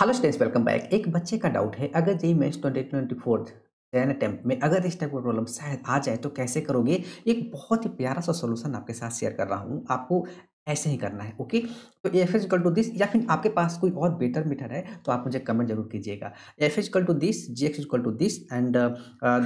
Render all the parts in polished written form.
Hello students, welcome back. एक बच्चे का डाउट है, अगर जेईई मेंस 2024 चयन अटेम्प्ट में अगर इस टाइप का प्रॉब्लम शायद आ जाए तो कैसे करोगे। एक बहुत ही प्यारा सा सॉल्यूशन आपके साथ शेयर कर रहा हूँ, आपको ऐसे ही करना है। ओके, तो F is equal to this, या फिर आपके पास कोई और बेटर मेथड है तो आप मुझे कमेंट जरूर कीजिएगा। F is equal to this, G X equal to this and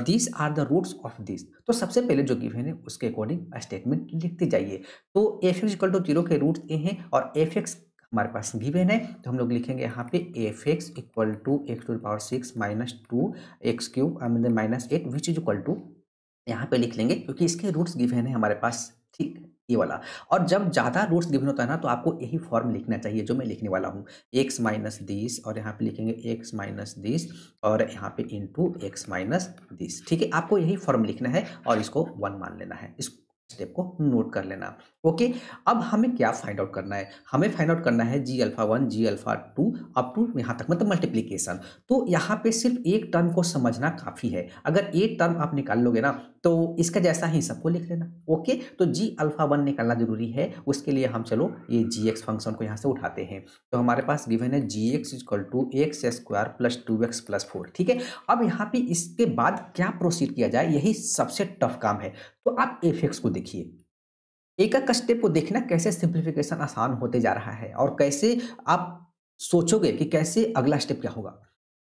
this are the roots of this. तो सबसे पहले जो गिवन है उसके अकॉर्डिंग स्टेटमेंट लिखते जाइए। तो F is equal to zero के रूट्स ए हैं और एफ एक्स हमारे पास गिवन है, तो हम लोग लिखेंगे यहाँ पे F X equal to X to the power 6 minus 2 X cube minus 8 which is equal to, यहाँ पे लिख लेंगे क्योंकि इसके रूट्स गिवन है हमारे पास। ठीक, ये वाला। और जब ज़्यादा रूट्स गिवन होता है ना, तो आपको यही फॉर्म लिखना चाहिए जो मैं लिखने वाला हूँ। एक्स माइनस दिस, और यहाँ पे लिखेंगे एक्स माइनस दिस, और यहाँ पे इंटू एक्स माइनस दिस। ठीक है, आपको यही फॉर्म लिखना है और इसको 1 मान लेना है। इस स्टेप को नोट कर लेना। ओके, अब हमें क्या फाइंड आउट करना है? हमें फाइंड आउट करना है G alpha 1 G alpha 2 up to यहाँ तक, मतलब मल्टीप्लीकेशन। तो यहाँ पे सिर्फ एक टर्म को समझना काफ़ी है। अगर एक टर्म आप निकाल लोगे ना, तो इसका जैसा ही सबको लिख लेना। ओके, तो जी अल्फा 1 निकालना जरूरी है, उसके लिए हम चलो ये जी एक्स फंक्शन को यहाँ से उठाते हैं। तो हमारे पास गिवन है G X equal to X square plus 2x plus 4। ठीक है, अब यहाँ पे इसके बाद क्या प्रोसीड किया जाए, यही सबसे टफ काम है। तो आप एफ एक्स को देखिए, एक एक स्टेप को देखना कैसे सिंप्लीफिकेशन आसान होते जा रहा है और कैसे आप सोचोगे कि कैसे अगला स्टेप क्या होगा।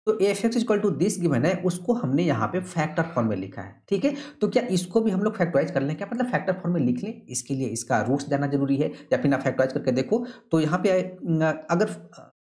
तो F X equal to this given है, उसको हमने यहाँ पे फैक्टर फॉर्म में लिखा है। ठीक है, तो क्या इसको भी हम लोग फैक्टराइज कर लें? क्या मतलब फैक्टर फॉर्म में लिख लें? इसके लिए इसका रूट्स जानना जरूरी है, या फिर आप फैक्टराइज करके देखो। तो यहाँ पे अगर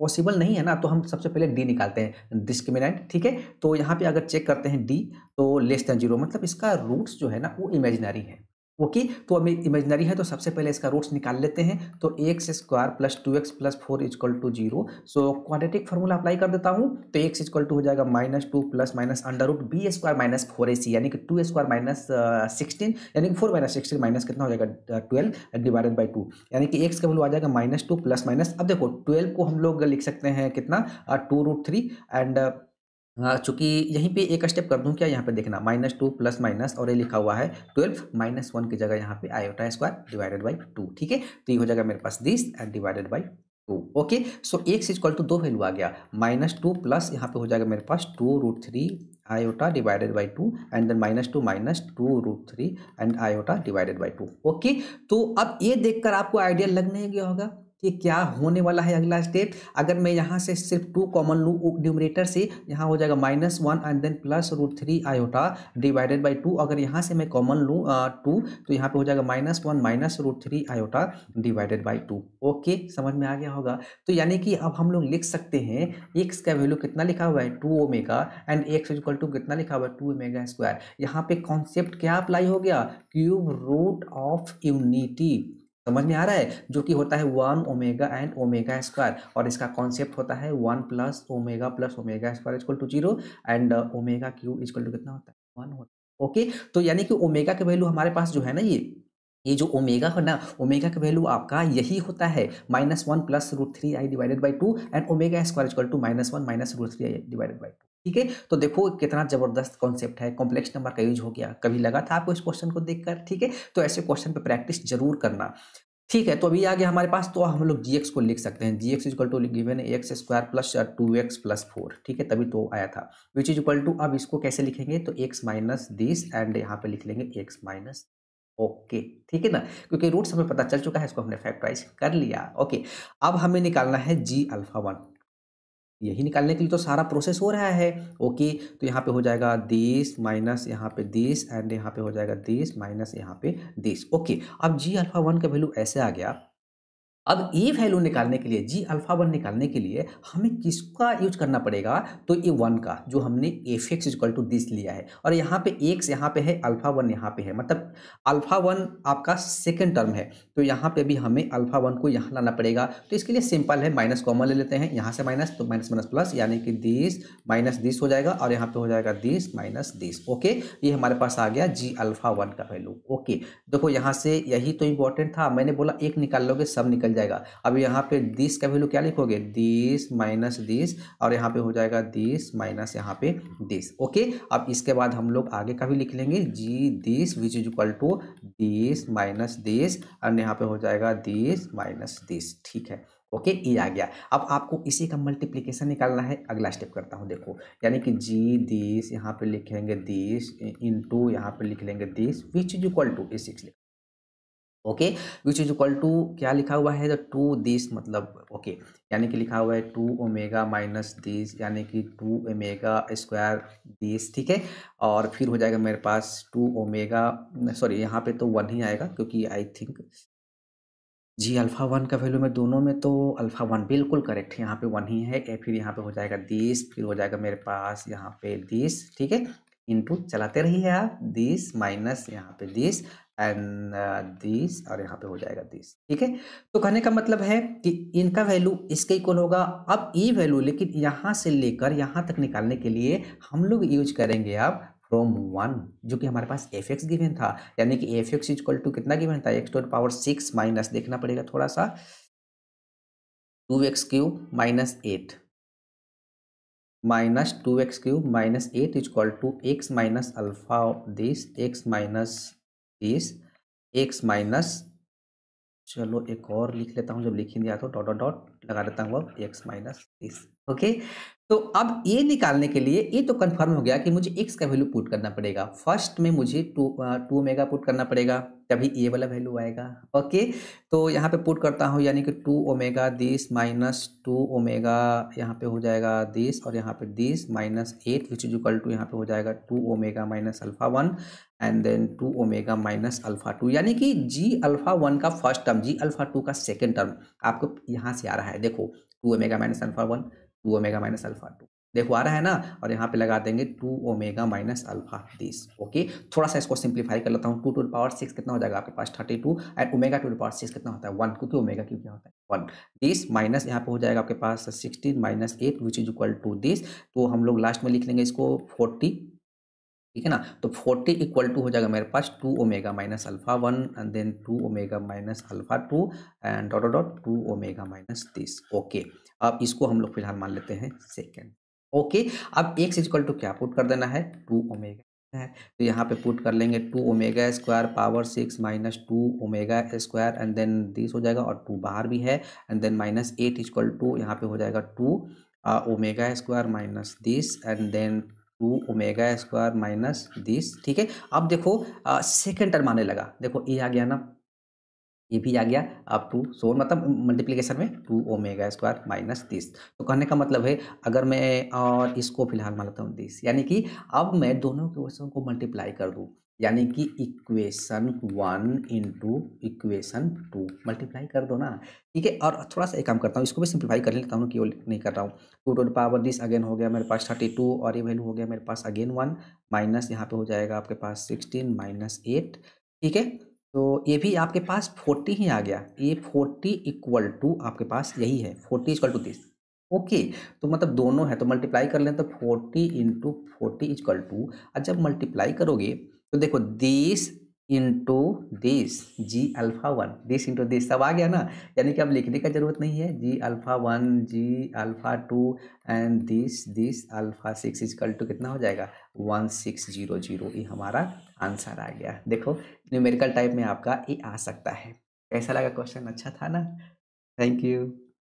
पॉसिबल नहीं है ना, तो हम सबसे पहले डी निकालते हैं, डिस्क्रिमिनेंट। ठीक है, तो यहाँ पे अगर चेक करते हैं डी, तो लेस देन जीरो, मतलब इसका रूट्स जो है ना वो इमेजिनरी है। ओके, तो अभी इमेजिनरी है तो सबसे पहले इसका रूट्स निकाल लेते हैं। तो X square plus 2x plus 4 equal to 0। So quadratic formula apply कर देता हूँ। तो एक्स इक्वल टू हो जाएगा -2 plus minus under root B square minus 4ac, यानी कि 2 स्क्वायर माइनस 16, यानी कि 4 माइनस 16 माइनस कितना हो जाएगा 12 डिवाइडेड बाई 2, यानी कि एक्स का वैल्यू आ जाएगा -2 प्लस माइनस। अब देखो 12 को हम लोग लिख सकते हैं कितना, 2√3 एंड चूंकि यहीं पे एक स्टेप कर दूं क्या, यहाँ पे देखना -2 प्लस माइनस, और ये लिखा हुआ है 12 -1 की जगह यहाँ पे आयोटा स्क्वायर डिवाइडेड बाई 2। ठीक है, तो ये हो जाएगा मेरे पास this and divided by 2। Okay, so X equal to 2 value आ गया, -2 प्लस यहाँ पे हो जाएगा मेरे पास 2√3 iota divided by 2 and then -2 -2√3 and iota divided by 2। Okay, तो अब ये देखकर आपको आइडिया लग नहीं गया होगा कि क्या होने वाला है अगला स्टेप। अगर मैं यहाँ से सिर्फ 2 कॉमन लूँ न्यूमरेटर से, यहाँ हो जाएगा -1 and then +√3 iota divided by 2। अगर यहाँ से मैं कॉमन लूँ 2, तो यहाँ पे हो जाएगा -1 -√3 आयोटा डिवाइडेड बाई 2। ओके, समझ में आ गया होगा। तो यानी कि अब हम लोग लिख सकते हैं एक्स का वैल्यू कितना लिखा हुआ है 2 omega, and X equal to कितना लिखा हुआ है 2 ओमेगा स्क्वायर। यहाँ पे कॉन्सेप्ट क्या अप्लाई हो गया, क्यूब रूट ऑफ यूनिटी। समझ में आ रहा है, जो कि होता है 1 ओमेगा एंड ओमेगा स्क्वायर, और इसका कॉन्सेप्ट होता है 1 plus omega square equal to 0 and omega cube equal to कितना होता है 1 होता है। ओके, तो यानी कि ओमेगा का वैल्यू हमारे पास जो है ना, ये जो ओमेगा है ना, ओमेगा का वैल्यू आपका यही होता है -1 +√3 I divided by 2 and omega square equal to -1 -√3 I divided by 2। ठीक है, तो देखो कितना जबरदस्त कॉन्सेप्ट है, कॉम्प्लेक्स नंबर का यूज हो गया। कभी लगा था आपको इस क्वेश्चन को देखकर? ठीक है, तो ऐसे क्वेश्चन पे प्रैक्टिस जरूर करना। ठीक है, तो अभी आ गया हमारे पास, तो हम लोग जी एक्स को लिख सकते हैं। जी एक्स इक्वल टू गिवन है x square plus 2x plus 4। ठीक है, तभी तो आया था विच इज इक्वल टू, अब इसको कैसे लिखेंगे, तो x माइनस दिस एंड यहाँ पे लिख लेंगे x माइनस। ओके, ठीक है ना, क्योंकि रूट्स हमें पता चल चुका है, इसको हमने फैक्टराइज कर लिया। ओके, अब हमें निकालना है जी अल्फा 1। यही निकालने के लिए तो सारा प्रोसेस हो रहा है। ओके, तो यहाँ पे हो जाएगा दिस माइनस यहाँ पे दिस एंड यहाँ पे हो जाएगा दिस माइनस यहाँ पे दिस। ओके, अब जी अल्फा 1 का वैल्यू ऐसे आ गया। अब ई वैल्यू निकालने के लिए, जी अल्फा 1 निकालने के लिए हमें किसका यूज करना पड़ेगा, तो ये 1 का, जो हमने F X equal to this लिया है, और यहाँ पे एक्स यहाँ पे है, अल्फा 1 यहाँ पे है, मतलब अल्फा 1 आपका सेकेंड टर्म है। तो यहाँ पे भी हमें अल्फा 1 को यहाँ लाना पड़ेगा। तो इसके लिए सिंपल है, माइनस कॉमन ले लेते हैं, यहाँ से माइनस तो माइनस माइनस प्लस, यानी कि दिस माइनस दिस हो जाएगा, और यहाँ पे हो जाएगा दिस माइनस दिस। ओके, ये हमारे पास आ गया जी अल्फा 1 का वैल्यू। ओके, देखो यहाँ से यही तो इंपॉर्टेंट था, मैंने बोला एक निकाल लोगे सब निकल जाएगा। अब यहाँ पे दिस का वैल्यू क्या लिखोगे, दिस माइनस दिस, और यहाँ पे हो जाएगा दिस माइनस यहाँ पे दिस। ओके, अब इसके बाद हम लोग आगे का भी लिख लेंगे, G this which is equal to this minus this, और यहाँ पे हो जाएगा दिस माइनस दिस। ठीक है, ओके, ये आ गया। अब आपको इसी का मल्टीप्लिकेशन निकालना है। अगला स्टेप करता हूँ, देखो, यानी कि जी दिस यहाँ पे लिखेंगे दिस इनटू यहाँ पे लिख लेंगे this which is equal to इस 6 okay, which is equal to क्या लिखा हुआ है, तो टू दिस मतलब ओके, यानी कि लिखा हुआ है टू ओमेगा माइनस दिस, यानी कि टू ओमेगा स्क्वायर दिस, ठीक है। और फिर हो जाएगा मेरे पास टू ओमेगा, सॉरी यहाँ पे तो वन ही आएगा क्योंकि I think G alpha one का वैल्यू में दोनों में तो अल्फा वन बिल्कुल करेक्ट है, यहाँ पे वन ही है। फिर यहाँ पे हो जाएगा दिस, फिर हो जाएगा मेरे पास यहाँ पे दिस, ठीक है। इनटू चलाते रहिए आप, दिस माइनस यहाँ पे दिस एंड दिस, और यहाँ पे हो जाएगा दिस, ठीक है। तो कहने का मतलब है कि इनका वैल्यू इसके इक्वल होगा। अब ये वैल्यू लेकिन यहाँ से लेकर यहाँ तक निकालने के लिए हम लोग यूज करेंगे अब फ्रॉम वन, जो कि हमारे पास एफ एक्स गिवन था, यानी कि एफ एक्स इक्वल टू कितना गिवन था, X to the power 6 minus देखना पड़ेगा थोड़ा सा, two X cube minus eight, minus two X cube minus eight equal to X minus alpha this, X minus this, X minus, चलो एक और लिख लेता हूँ, जब लिख ही दिया तो डॉट डॉट डॉट लगा देता हूँ अब एक्स माइनस दिस, ओके। तो अब ये निकालने के लिए ये तो कंफर्म हो गया कि मुझे x का वैल्यू पुट करना पड़ेगा। फर्स्ट में मुझे टू ओमेगा पुट करना पड़ेगा, तभी ये वाला वैल्यू आएगा, ओके। तो यहाँ पे पुट करता हूँ, यानी कि two omega this minus two omega यहाँ पे हो जाएगा दिस, और यहाँ पे this minus eight which is equal to यहाँ पे हो जाएगा two omega minus alpha one and then two omega minus alpha two, यानी कि जी अल्फा वन का first term, G alpha two का सेकेंड टर्म आपको यहाँ से आ रहा है। देखो two omega minus alpha one, two omega minus alpha to, देखो आ रहा है ना। और यहाँ पे लगा देंगे two omega minus alpha this, okay. थोड़ा सा इसको सिंप्लीफाई कर लेता हूँ, two to the power six कितना हो जाएगा आपके पास 32 and omega to the power six कितना होता है वन, क्योंकि ओमेगा क्यों क्या होता है वन, दिस माइनस यहाँ पे हो जाएगा आपके पास 16 minus eight which is equal to this. तो हम लोग लास्ट में लिख लेंगे इसको 40, ठीक है ना। तो 40 इक्वल टू हो जाएगा मेरे पास two omega minus alpha one and then two omega minus alpha two and dot dot two omega minus this, okay. अब इसको हम लोग फिलहाल मान लेते हैं सेकेंड, ओके। अब एक्स इक्वल टू क्या पुट कर देना है, टू ओमेगा है, तो यहाँ पे पुट कर लेंगे two omega square power six minus two omega square and then this हो जाएगा, और टू बाहर भी है, and then minus eight equal to यहाँ पे हो जाएगा two omega square minus this and then two omega square minus this, ठीक है। अब देखो सेकेंड टर्म आने लगा, देखो ये आ गया ना, ये भी आ गया। अब टू सो मतलब मल्टीप्लिकेशन में two omega square minus this, तो कहने का मतलब है अगर मैं और इसको फिलहाल मान लेता हूँ दिस, यानी कि अब मैं दोनों इक्वेशन को मल्टीप्लाई कर दूँ, यानी कि equation one into equation two multiply कर दो ना, ठीक है। और थोड़ा सा एक काम करता हूँ, इसको भी सिंप्लीफाई कर लेता हूँ, केवल नहीं कर रहा हूँ। Two to the power this again हो गया मेरे पास 32, और ये वैल्यू हो गया मेरे पास अगेन वन, माइनस यहाँ पे हो जाएगा आपके पास 16 माइनस एट, ठीक है। तो ये भी आपके पास 40 ही आ गया, ये 40 इक्वल टू आपके पास यही है, 40 इक्वल टू दिस, ओके। तो मतलब दोनों है तो मल्टीप्लाई कर लें, तो 40 इंटू 40 इक्वल टू, और जब मल्टीप्लाई करोगे तो देखो this into this, G alpha one, this into this, सब आ गया ना। यानी कि अब लिखने का जरूरत नहीं है, G alpha one, G alpha two and this alpha six equal to कितना हो जाएगा 1600, ये हमारा आंसर आ गया। देखो न्यूमेरिकल टाइप में आपका ये आ सकता है। कैसा लगा क्वेश्चन, अच्छा था ना? Thank you.